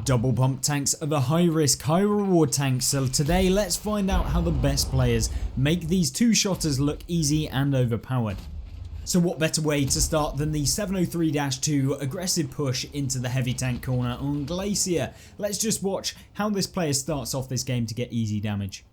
Double pump tanks are the high risk, high reward tanks, so today let's find out how the best players make these two-shotters look easy and overpowered. So what better way to start than the 703-2 aggressive push into the heavy tank corner on Glacier. Let's just watch how this player starts off this game to get easy damage.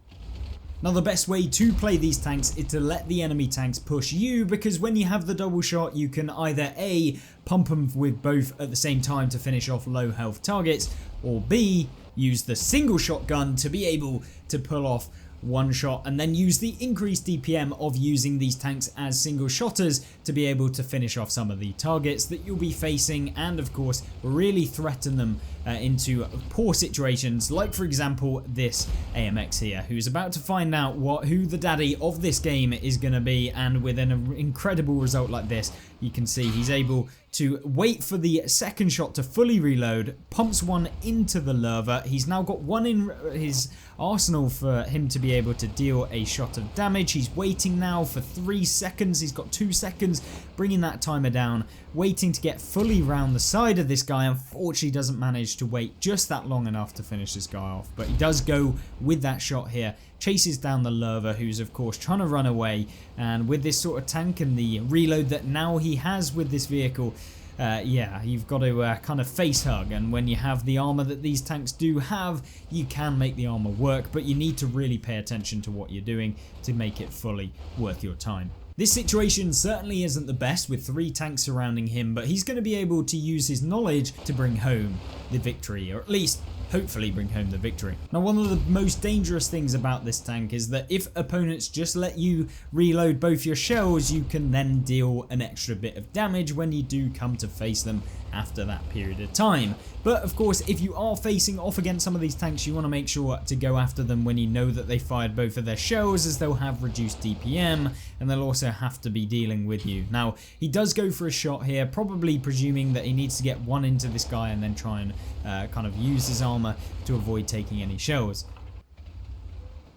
Now the best way to play these tanks is to let the enemy tanks push you, because when you have the double shot you can either A, pump them with both at the same time to finish off low health targets, or B, use the single shotgun to be able to pull off one shot and then use the increased DPM of using these tanks as single shotters to be able to finish off some of the targets that you'll be facing, and of course really threaten them into poor situations, like for example this AMX here, who's about to find out who the daddy of this game is going to be, and with an incredible result like this you can see he's able to wait for the second shot to fully reload, pumps one into the lurver. He's now got one in his arsenal for him to be able to deal a shot of damage. He's waiting now for 3 seconds, he's got 2 seconds, bringing that timer down, waiting to get fully round the side of this guy. Unfortunately doesn't manage to wait just that long enough to finish this guy off, but he does go with that shot here, chases down the lurver, who's of course trying to run away, and with this sort of tank and the reload that now he has with this vehicle, yeah, you've got to kind of face hug, and when you have the armor that these tanks do have, you can make the armor work, but you need to really pay attention to what you're doing to make it fully worth your time. This situation certainly isn't the best with 3 tanks surrounding him, but he's going to be able to use his knowledge to bring home the victory, or at least hopefully bring home the victory. Now one of the most dangerous things about this tank is that if opponents just let you reload both your shells, you can then deal an extra bit of damage when you do come to face them after that period of time. But of course if you are facing off against some of these tanks, you want to make sure to go after them when you know that they fired both of their shells, as they'll have reduced DPM and they'll also have to be dealing with you. Now he does go for a shot here, probably presuming that he needs to get one into this guy and then try and kind of use his armor to avoid taking any shells.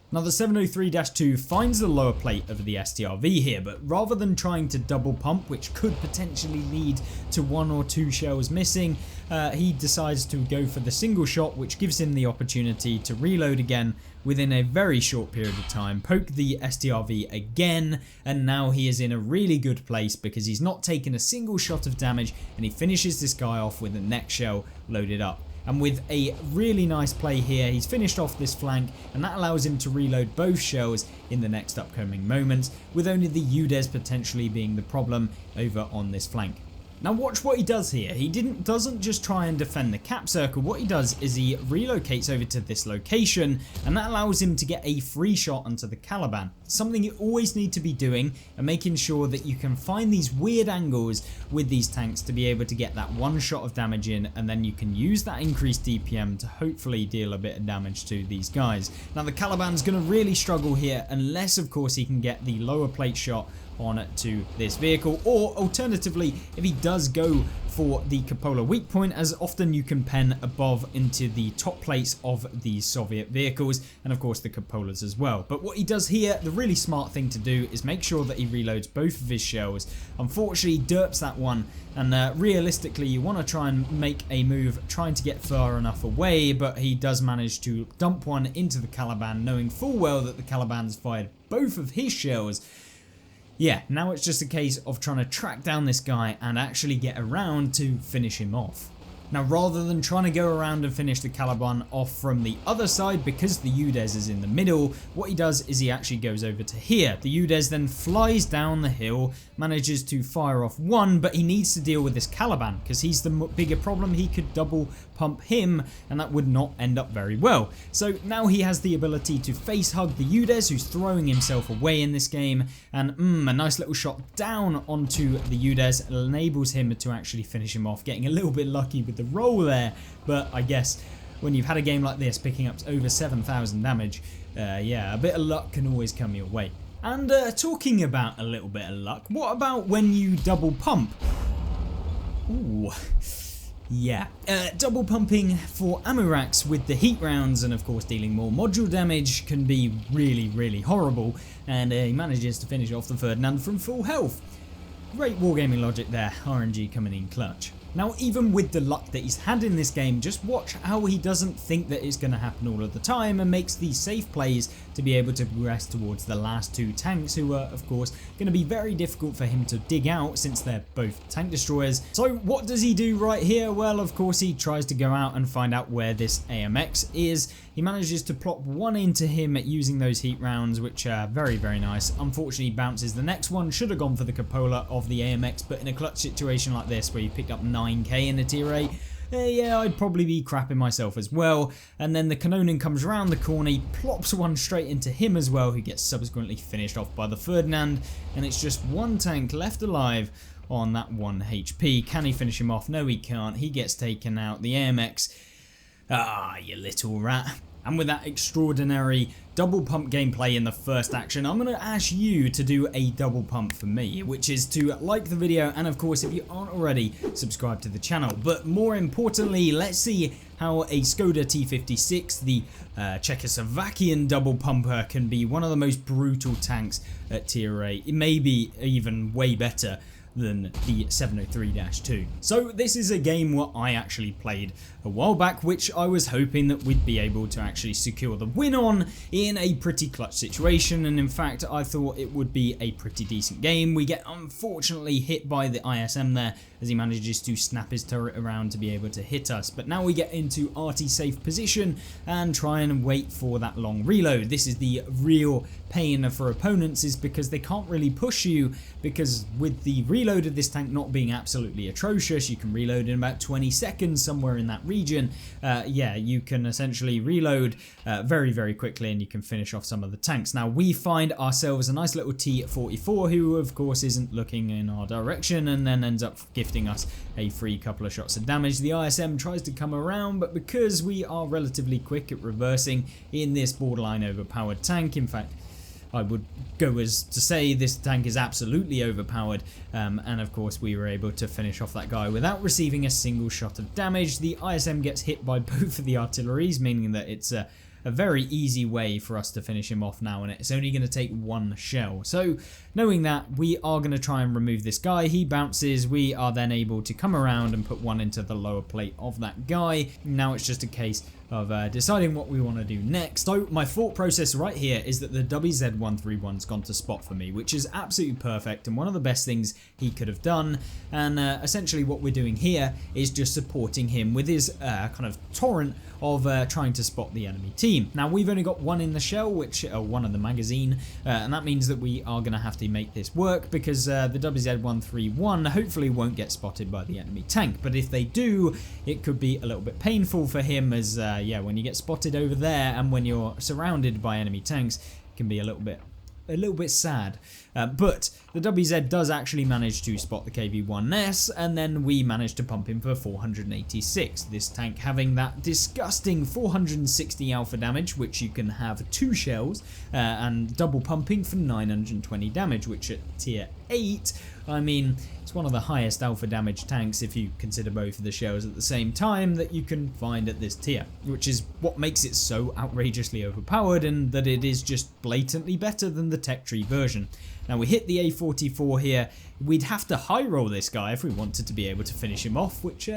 Now the 703-2 finds the lower plate of the STRV here, but rather than trying to double pump, which could potentially lead to 1 or 2 shells missing, he decides to go for the single shot, which gives him the opportunity to reload again within a very short period of time, poke the STRV again, and now he is in a really good place because he's not taken a single shot of damage, and he finishes this guy off with the next shell loaded up. And with a really nice play here, he's finished off this flank, and that allows him to reload both shells in the next upcoming moments, with only the UDES potentially being the problem over on this flank. Now watch what he does here. He doesn't just try and defend the cap circle. What he does is he relocates over to this location, and that allows him to get a free shot onto the Caliban. Something you always need to be doing, and making sure that you can find these weird angles with these tanks to be able to get that one shot of damage in, and then you can use that increased DPM to hopefully deal a bit of damage to these guys. Now the Caliban's going to really struggle here unless of course he can get the lower plate shot on to this vehicle, or alternatively if he does go for the cupola weak point, as often you can pen above into the top plates of these Soviet vehicles, and of course the cupolas as well. But what he does here, the really smart thing to do, is make sure that he reloads both of his shells. Unfortunately derps that one, and realistically you want to try and make a move trying to get far enough away, but he does manage to dump one into the Caliban, knowing full well that the Caliban's fired both of his shells. Yeah, now it's just a case of trying to track down this guy and actually get around to finish him off. Now rather than trying to go around and finish the Caliban off from the other side, because the UDES is in the middle, what he does is he actually goes over to here. The UDES then flies down the hill, manages to fire off one, but he needs to deal with this Caliban because he's the bigger problem. He could double pump him and that would not end up very well. So now he has the ability to face hug the UDES, who's throwing himself away in this game, and a nice little shot down onto the UDES enables him to actually finish him off, getting a little bit lucky with the roll there. But I guess when you've had a game like this picking up over 7,000 damage, yeah, a bit of luck can always come your way. And talking about a little bit of luck, what about when you double pump? Ooh, yeah, double pumping for ammo racks with the heat rounds and of course dealing more module damage can be really horrible, and he manages to finish off the Ferdinand from full health. Great wargaming logic there, RNG coming in clutch. Now, even with the luck that he's had in this game, just watch how he doesn't think that it's going to happen all of the time and makes these safe plays to be able to progress towards the last two tanks, who are, of course, going to be very difficult for him to dig out since they're both tank destroyers. So what does he do right here? Well, of course, he tries to go out and find out where this AMX is. He manages to plop one into him using those heat rounds, which are very, very nice. Unfortunately, bounces the next one. Should have gone for the cupola of the AMX, but in a clutch situation like this where you picked up 9k in a tier 8, yeah, I'd probably be crapping myself as well. And then the Cannonen comes around the corner, he plops one straight into him as well, who gets subsequently finished off by the Ferdinand, and it's just one tank left alive on that 1 HP. Can he finish him off? No, he can't. He gets taken out. The AMX, you little rat. And with that extraordinary double pump gameplay in the first action, I'm going to ask you to do a double pump for me, which is to like the video and, of course, if you aren't already, subscribe to the channel. But more importantly, let's see how a Skoda T56, the Czechoslovakian double pumper, can be one of the most brutal tanks at tier 8. It may be even way better than the 703-2. So this is a game what I actually played a while back, which I was hoping that we'd be able to actually secure the win on in a pretty clutch situation, and in fact I thought it would be a pretty decent game. We get unfortunately hit by the ISM there as he manages to snap his turret around to be able to hit us, but now we get into arty safe position and try and wait for that long reload. This is the real pain for opponents, is because they can't really push you, because with the reload of this tank not being absolutely atrocious, you can reload in about 20 seconds somewhere in that region. Yeah, you can essentially reload very, very quickly and you can finish off some of the tanks. Now we find ourselves a nice little T44 who of course isn't looking in our direction and then ends up gifting us a free couple of shots of damage. The ISM tries to come around, but because we are relatively quick at reversing in this borderline overpowered tank, in fact I would go as to say this tank is absolutely overpowered, and of course we were able to finish off that guy without receiving a single shot of damage. The ISM gets hit by both of the artilleries, meaning that it's a very easy way for us to finish him off now, and it's only going to take one shell. So knowing that, we are going to try and remove this guy. He bounces, we are then able to come around and put one into the lower plate of that guy. Now it's just a case of deciding what we want to do next. So my thought process right here is that the WZ131's gone to spot for me, which is absolutely perfect and one of the best things he could have done. And essentially what we're doing here is just supporting him with his kind of torrent of trying to spot the enemy team. Now we've only got one in the shell, which one in the magazine, and that means that we are going to have to make this work, because the WZ131 hopefully won't get spotted by the enemy tank, but if they do, it could be a little bit painful for him, as yeah, when you get spotted over there and when you're surrounded by enemy tanks, it can be a little bit sad. But the WZ does actually manage to spot the KV-1S, and then we manage to pump him for 486. This tank having that disgusting 460 alpha damage, which you can have 2 shells, and double pumping for 920 damage, which at tier 8, I mean, it's one of the highest alpha damage tanks if you consider both of the shells at the same time that you can find at this tier, which is what makes it so outrageously overpowered, and that it is just blatantly better than the tech tree version. Now we hit the A44 here. We'd have to high roll this guy if we wanted to be able to finish him off, which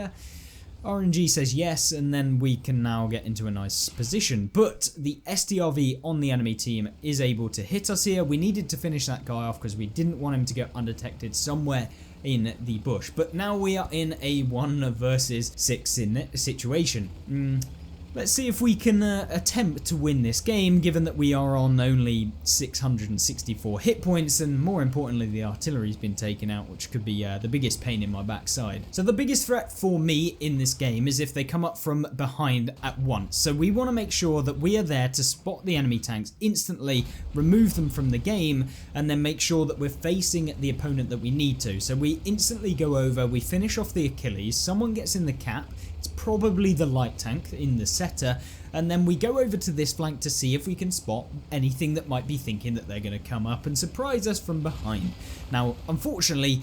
RNG says yes, and then we can now get into a nice position. But the STRV on the enemy team is able to hit us here. We needed to finish that guy off because we didn't want him to go undetected somewhere in the bush. But now we are in a 1 versus 6 situation. Let's see if we can attempt to win this game, given that we are on only 664 hit points, and more importantly the artillery's been taken out, which could be the biggest pain in my backside. So the biggest threat for me in this game is if they come up from behind at once. So we want to make sure that we are there to spot the enemy tanks instantly, remove them from the game, and then make sure that we're facing the opponent that we need to. So we instantly go over, we finish off the Achilles, someone gets in the cap, it's probably the light tank in the setter, and then we go over to this flank to see if we can spot anything that might be thinking that they're going to come up and surprise us from behind. Now, unfortunately,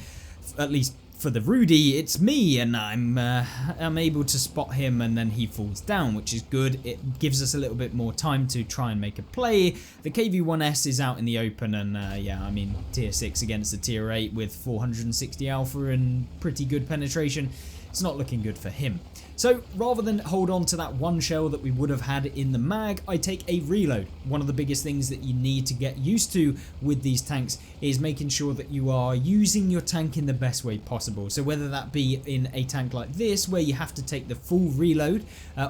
at least for the Rudy, it's me, and I'm able to spot him, and then he falls down, which is good. It gives us a little bit more time to try and make a play. The KV-1S is out in the open, and yeah, I mean, tier 6 against the tier 8 with 460 alpha and pretty good penetration. it's not looking good for him. So rather than hold on to that one shell that we would have had in the mag, I take a reload. One of the biggest things that you need to get used to with these tanks is making sure that you are using your tank in the best way possible. So whether that be in a tank like this where you have to take the full reload,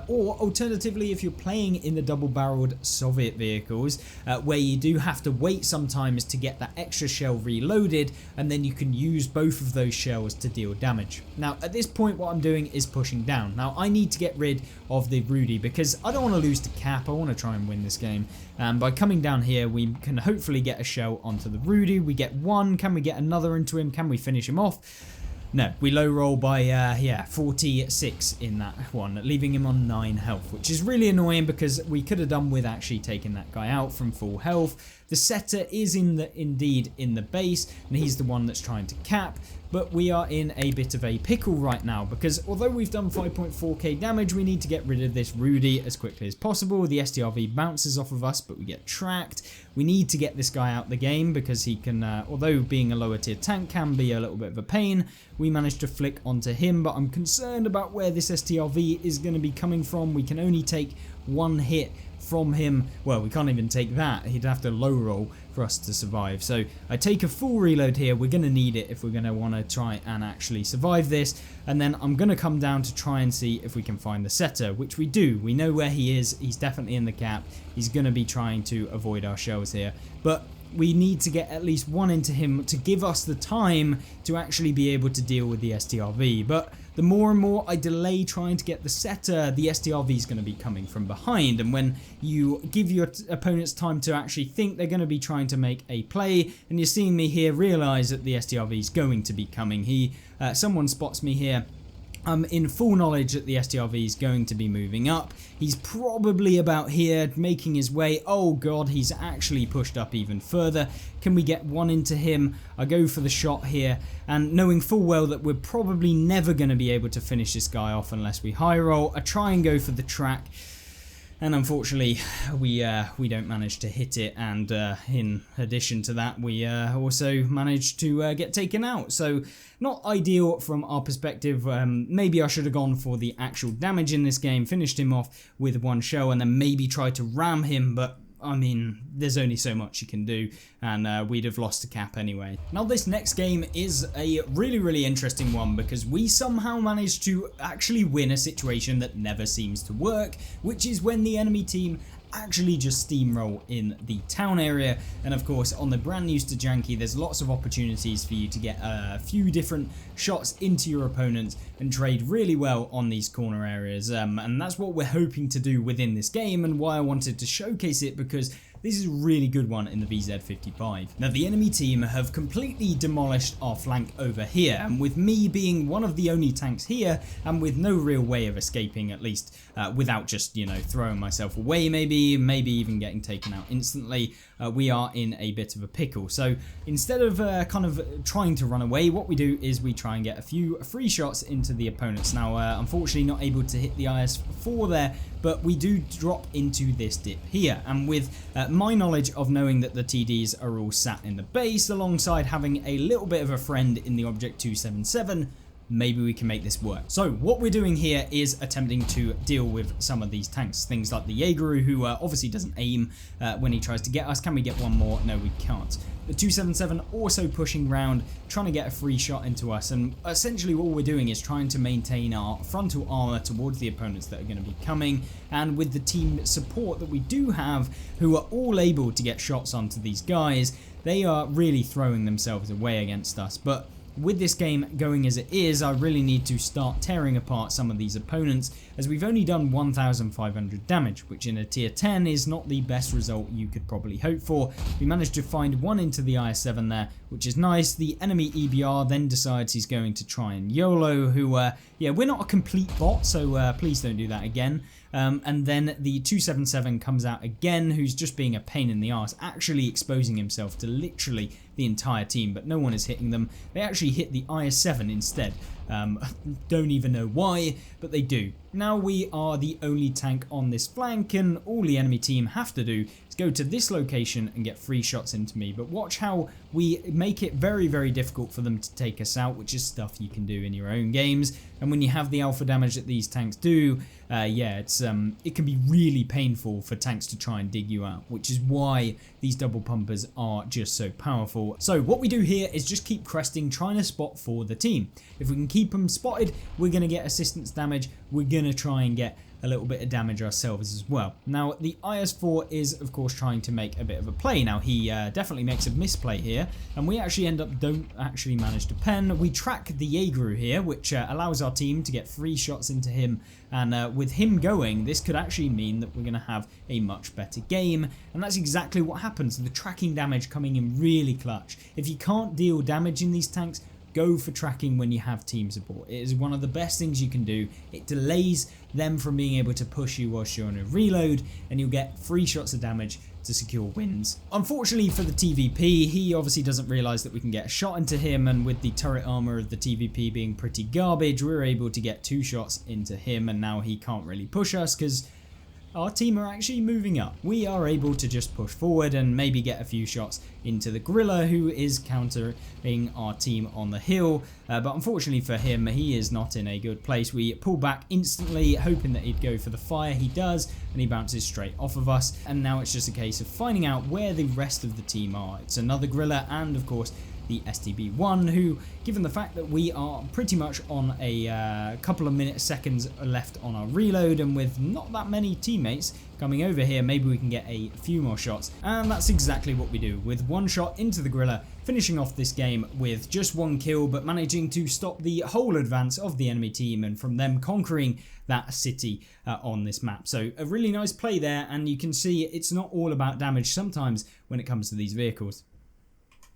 or alternatively if you're playing in the double-barreled Soviet vehicles where you do have to wait sometimes to get that extra shell reloaded, and then you can use both of those shells to deal damage. Now at this point what I'm doing is pushing down. Now I need to get rid of the Rudy because I don't want to lose to Cap. I want to try and win this game. By coming down here we can hopefully get a shell onto the Rudy. We get one. Can we get another into him? Can we finish him off? No, we low roll by 46 in that one, leaving him on 9 health, which is really annoying because we could have done with actually taking that guy out from full health. The setter is indeed in the base, and he's the one that's trying to cap, but we are in a bit of a pickle right now because although we've done 5.4k damage, we need to get rid of this Rudy as quickly as possible. The STRV bounces off of us, but we get tracked. We need to get this guy out the game because he can, although being a lower tier tank can be a little bit of a pain, we managed to flick onto him, but I'm concerned about where this STRV is going to be coming from. We can only take one hit from him. Well, we can't even take that. He'd have to low roll for us to survive. So I take a full reload here. We're going to need it if we're going to want to try and actually survive this. And then I'm going to come down to try and see if we can find the setter, which we do. We know where he is. He's definitely in the cap. He's going to be trying to avoid our shells here. But we need to get at least one into him to give us the time to actually be able to deal with the STRV. But the more and more I delay trying to get the setter, the STRV is going to be coming from behind. And when you give your opponents time to actually think, they're going to be trying to make a play. And you're seeing me here realize that the STRV is going to be coming. Someone spots me here. I'm in full knowledge that the STRV is going to be moving up. He's probably about here, making his way. Oh god, he's actually pushed up even further. Can we get one into him? I go for the shot here, and knowing full well that we're probably never going to be able to finish this guy off unless we high roll, I try and go for the track. And unfortunately, we don't manage to hit it, and in addition to that, we also managed to get taken out. So not ideal from our perspective. Maybe I should have gone for the actual damage in this game, finished him off with one shell, and then maybe tried to ram him, but I mean, there's only so much you can do, and we'd have lost to Cap anyway. Now this next game is a really interesting one because we somehow managed to actually win a situation that never seems to work, which is when the enemy team actually just steamroll in the town area. And of course on the brand new Stajanki there's lots of opportunities for you to get a few different shots into your opponents and trade really well on these corner areas, and that's what we're hoping to do within this game, and why I wanted to showcase it, because this is a really good one in the VZ55. Now the enemy team have completely demolished our flank over here, and with me being one of the only tanks here and with no real way of escaping, at least without just, you know, throwing myself away, maybe even getting taken out instantly, we are in a bit of a pickle. So instead of kind of trying to run away, what we do is we try and get a few free shots into the opponents. Now unfortunately not able to hit the IS-4 there, but we do drop into this dip here, and with my knowledge of knowing that the TDs are all sat in the base alongside having a little bit of a friend in the Object 277, maybe we can make this work. So what we're doing here is attempting to deal with some of these tanks, things like the Jaegeru, who obviously doesn't aim when he tries to get us. Can we get one more? No, we can't. The 277 also pushing round, trying to get a free shot into us, and essentially what we're doing is trying to maintain our frontal armor towards the opponents that are going to be coming, and with the team support that we do have, who are all able to get shots onto these guys, they are really throwing themselves away against us. But with this game going as it is, I really need to start tearing apart some of these opponents, as we've only done 1,500 damage, which in a tier 10 is not the best result you could probably hope for. We managed to find one into the IS-7 there, which is nice. The enemy EBR then decides he's going to try and YOLO, who, yeah, we're not a complete bot, so please don't do that again. And then the 277 comes out again, who's just being a pain in the arse, actually exposing himself to literally the entire team, but no one is hitting them. They actually hit the IS-7 instead, Don't even know why, but they do. Now we are the only tank on this flank, and all the enemy team have to do is go to this location and get 3 shots into me. But watch how we make it very, very difficult for them to take us out, which is stuff you can do in your own games. And when you have the alpha damage that these tanks do, yeah, it can be really painful for tanks to try and dig you out, which is why these double pumpers are just so powerful. So what we do here is just keep cresting, trying to spot for the team. If we can keep them spotted, we're going to get assistance damage. We're going to try and get a little bit of damage ourselves as well. Now the IS-4 is of course trying to make a bit of a play. Now he definitely makes a misplay here, and we actually don't actually manage to pen. We track the Jaeger here, which allows our team to get 3 shots into him, and with him going, this could actually mean that we're going to have a much better game, and that's exactly what happens. The tracking damage coming in really clutch. If you can't deal damage in these tanks, go for tracking when you have team support. It is one of the best things you can do. It delays them from being able to push you whilst you're on a reload, and you'll get 3 shots of damage to secure wins. Unfortunately for the TVP, he obviously doesn't realise that we can get a shot into him, and with the turret armour of the TVP being pretty garbage, we're able to get 2 shots into him, and now he can't really push us because our team are actually moving up. We are able to just push forward and maybe get a few shots into the gorilla, who is countering our team on the hill, but unfortunately for him, he is not in a good place. We pull back instantly, hoping that he'd go for the fire. He does, and he bounces straight off of us, and now it's just a case of finding out where the rest of the team are. It's another gorilla, and of course the STB-1, who, given the fact that we are pretty much on a couple of seconds left on our reload, and with not that many teammates coming over here, maybe we can get a few more shots. And that's exactly what we do, with 1 shot into the gorilla, finishing off this game with just 1 kill, but managing to stop the whole advance of the enemy team, and from them conquering that city on this map. So a really nice play there, and you can see it's not all about damage sometimes when it comes to these vehicles.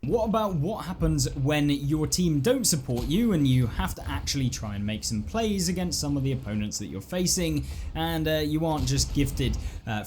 What about what happens when your team don't support you and you have to actually try and make some plays against some of the opponents that you're facing, and you aren't just gifted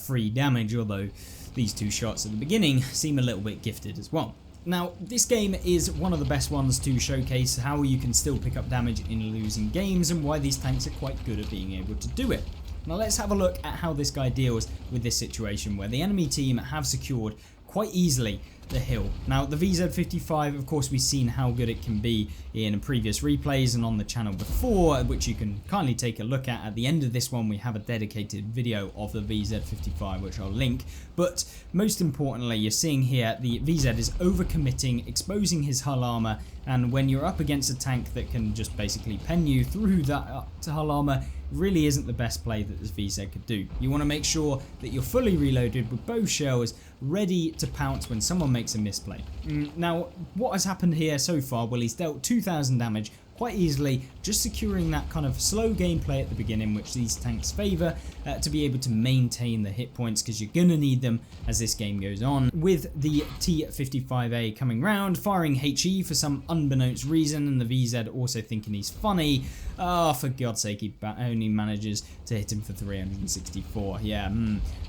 free damage, although these 2 shots at the beginning seem a little bit gifted as well. Now, this game is one of the best ones to showcase how you can still pick up damage in losing games, and why these tanks are quite good at being able to do it. Now let's have a look at how this guy deals with this situation where the enemy team have secured quite easily the hill. Now the VZ55, of course, we've seen how good it can be in previous replays and on the channel before, which you can kindly take a look at. At the end of this one, we have a dedicated video of the VZ55, which I'll link. But most importantly, you're seeing here the VZ is overcommitting, exposing his hull armor, and when you're up against a tank that can just basically pen you through that hull armor, really isn't the best play that this VZ could do. You want to make sure that you're fully reloaded with both shells, ready to pounce when someone makes a misplay. Now, what has happened here so far? Well, he's dealt 2,000 damage quite easily, just securing that kind of slow gameplay at the beginning, which these tanks favour, to be able to maintain the hit points, because you're going to need them as this game goes on. With the T55A coming round, firing HE for some unbeknownst reason, and the VZ also thinking he's funny. Oh, for God's sake, he only manages to hit him for 364. Yeah,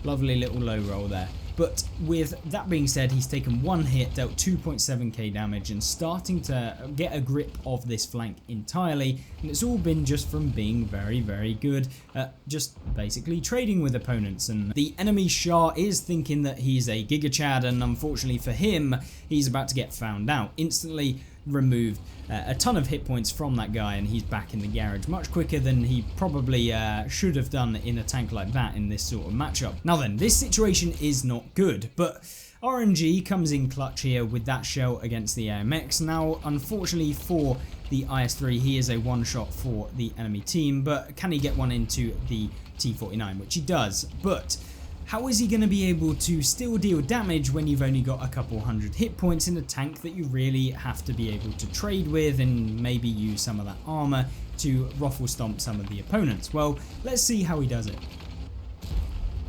lovely little low roll there. But with that being said, he's taken 1 hit, dealt 2.7k damage, and starting to get a grip of this flank entirely. And it's all been just from being very, very good at just basically trading with opponents. And the enemy Shah is thinking that he's a Giga Chad, and unfortunately for him, he's about to get found out. Instantly removed a ton of hit points from that guy, and he's back in the garage much quicker than he probably should have done in a tank like that in this sort of matchup. Now then, this situation is not good, but RNG comes in clutch here with that shell against the AMX. Now, unfortunately for the IS-3, he is a 1-shot for the enemy team, but can he get one into the T49, which he does. But how is he going to be able to still deal damage when you've only got a couple hundred hit points in a tank that you really have to be able to trade with and maybe use some of that armor to ruffle stomp some of the opponents? Well, let's see how he does it.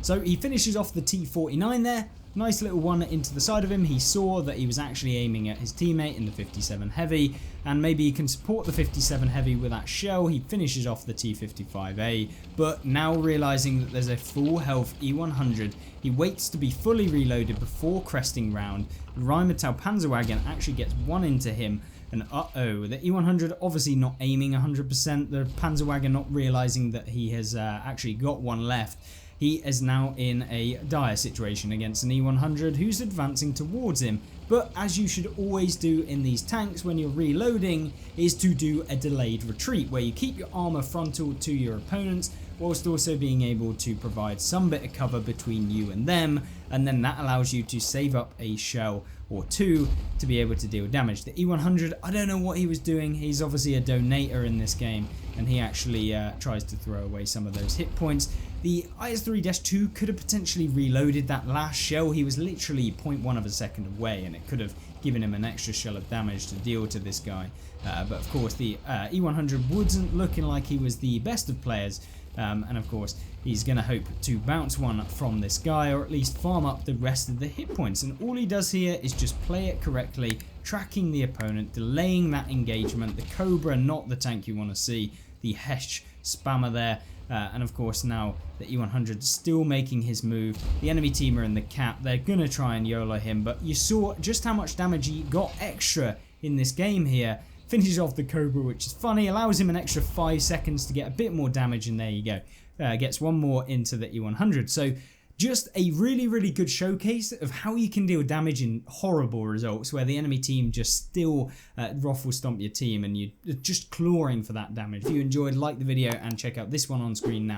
So he finishes off the T49 there. Nice little one into the side of him. He saw that he was actually aiming at his teammate in the 57 Heavy, and maybe he can support the 57 Heavy with that shell. He finishes off the T55A, but now realizing that there's a full health E100, he waits to be fully reloaded before cresting round. Rheinmetall Panzerwagen actually gets one into him, And the E100 obviously not aiming 100%, the Panzerwagen not realizing that he has actually got one left. He is now in a dire situation against an E100 who's advancing towards him. But as you should always do in these tanks when you're reloading, is to do a delayed retreat where you keep your armor frontal to your opponents whilst also being able to provide some bit of cover between you and them, and then that allows you to save up a shell or two to be able to deal damage. The E100, I don't know what he was doing. He's obviously a donator in this game, and he actually tries to throw away some of those hit points. The IS-3-2 could have potentially reloaded that last shell. He was literally 0.1 of a second away, and it could have given him an extra shell of damage to deal to this guy. But of course, the E100 wasn't looking like he was the best of players. And of course, he's going to hope to bounce one from this guy, or at least farm up the rest of the hit points. And all he does here is just play it correctly, tracking the opponent, delaying that engagement. The Cobra, not the tank you want to see. The Hesh spammer there. And of course, now the E100 still making his move. The enemy team are in the cap. They're going to try and YOLO him, but you saw just how much damage he got extra in this game here. Finishes off the Cobra, which is funny, allows him an extra 5 seconds to get a bit more damage, and there you go. Gets one more into the E100. So just a really, really good showcase of how you can deal damage in horrible results where the enemy team just still ruffle stomp your team and you're just clawing for that damage. If you enjoyed, like the video and check out this one on screen now.